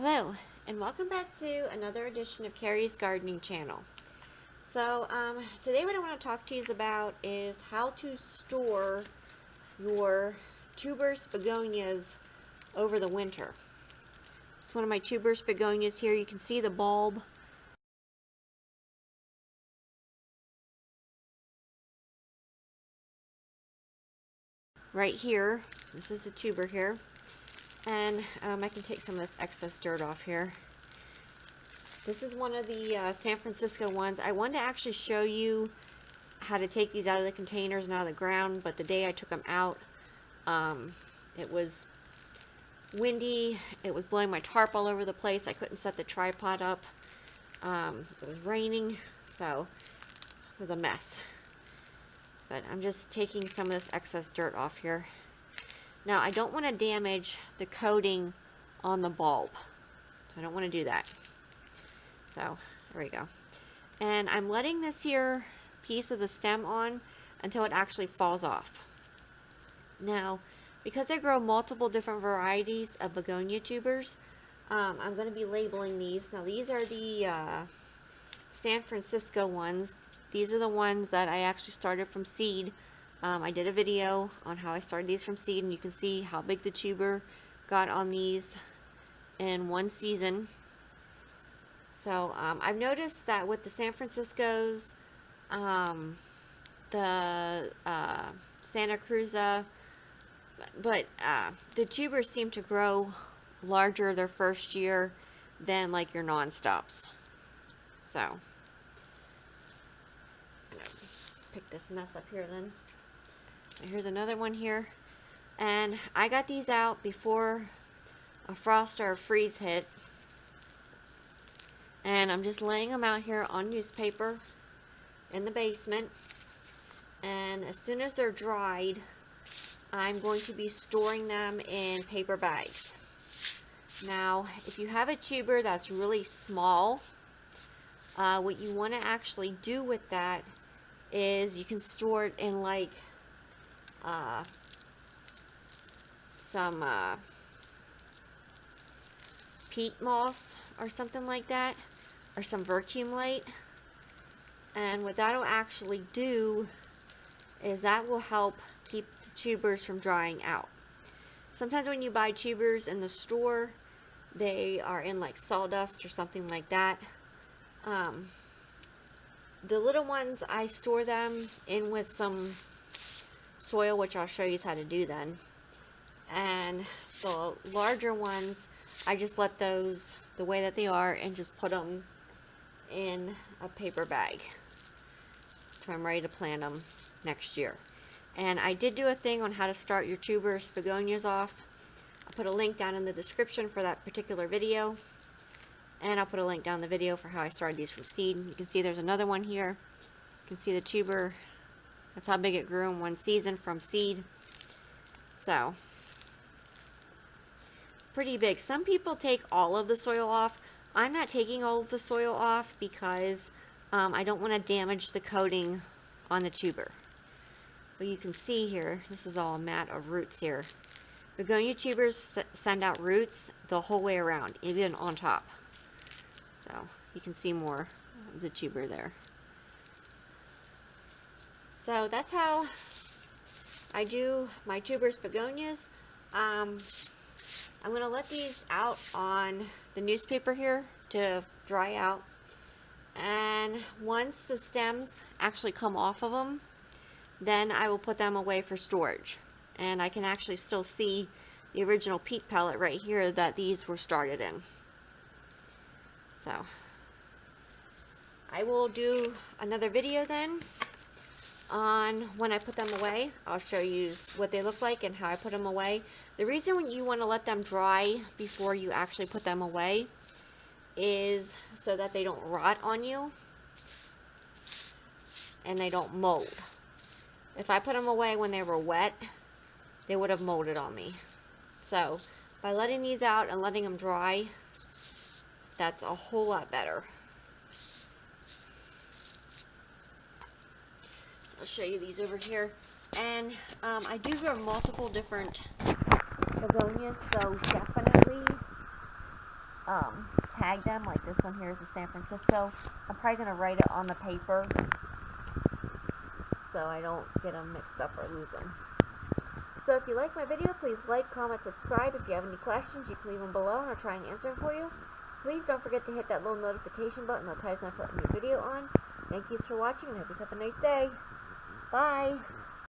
Hello, and welcome back to another edition of Carrie's Gardening Channel. So, today what I want to talk to you about is how to store your tuberous begonias over the winter. It's one of my tuberous begonias here. You can see the bulb. Right here, this is the tuber here. And I can take some of this excess dirt off here. This is one of the San Francisco ones. I wanted to actually show you how to take these out of the containers and out of the ground, but the day I took them out, it was windy. It was blowing my tarp all over the place. I couldn't set the tripod up. It was raining, so it was a mess. But I'm just taking some of this excess dirt off here. Now, I don't want to damage the coating on the bulb, so I don't want to do that. So, there we go. And I'm letting this here piece of the stem on until it actually falls off. Now, because I grow multiple different varieties of begonia tubers, I'm going to be labeling these. Now, these are the San Francisco ones. These are the ones that I actually started from seed. I did a video on how I started these from seed, and you can see how big the tuber got on these in one season. So I've noticed that with the San Franciscos, the Santa Cruza, but the tubers seem to grow larger their first year than like your non-stops. So I'm gonna pick this mess up here then. Here's another one here, and I got these out before a frost or a freeze hit, and I'm just laying them out here on newspaper in the basement, and as soon as they're dried, I'm going to be storing them in paper bags. Now, if you have a tuber that's really small, what you want to actually do with that is you can store it in like some peat moss or something like that, or some vercumulate. And what that'll actually do is that will help keep the tubers from drying out. Sometimes when you buy tubers in the store, they are in like sawdust or something like that. The little ones, I store them in with some soil, which I'll show you how to do then. And the larger ones, I just let those the way that they are and just put them in a paper bag so I'm ready to plant them next year. And I did do a thing on how to start your tuberous begonias off. I'll put a link down in the description for that particular video, and I'll put a link down in the video for how I started these from seed. You can see there's another one here. You can see the tuber. That's how big it grew in one season from seed. So, pretty big. Some people take all of the soil off. I'm not taking all of the soil off because I don't want to damage the coating on the tuber. But you can see here, this is all a mat of roots here. Begonia tubers send out roots the whole way around, even on top. So, you can see more of the tuber there. So that's how I do my tuberous begonias. I'm going to let these out on the newspaper here to dry out. And once the stems actually come off of them, then I will put them away for storage. And I can actually still see the original peat pellet right here that these were started in. So I will do another video then on when I put them away. I'll show you what they look like and how I put them away. The reason you want to let them dry before you actually put them away is so that they don't rot on you and they don't mold. If I put them away when they were wet, they would have molded on me. So by letting these out and letting them dry, that's a whole lot better. I'll show you these over here. And I do grow multiple different begonias, so definitely tag them. Like this one here is a San Francisco. I'm probably going to write it on the paper so I don't get them mixed up or lose them. So if you like my video, please like, comment, subscribe. If you have any questions, you can leave them below and I'll try and answer them for you. Please don't forget to hit that little notification button. Notifies when I put a new video on. Thank you for watching and hope you have a nice day. Bye.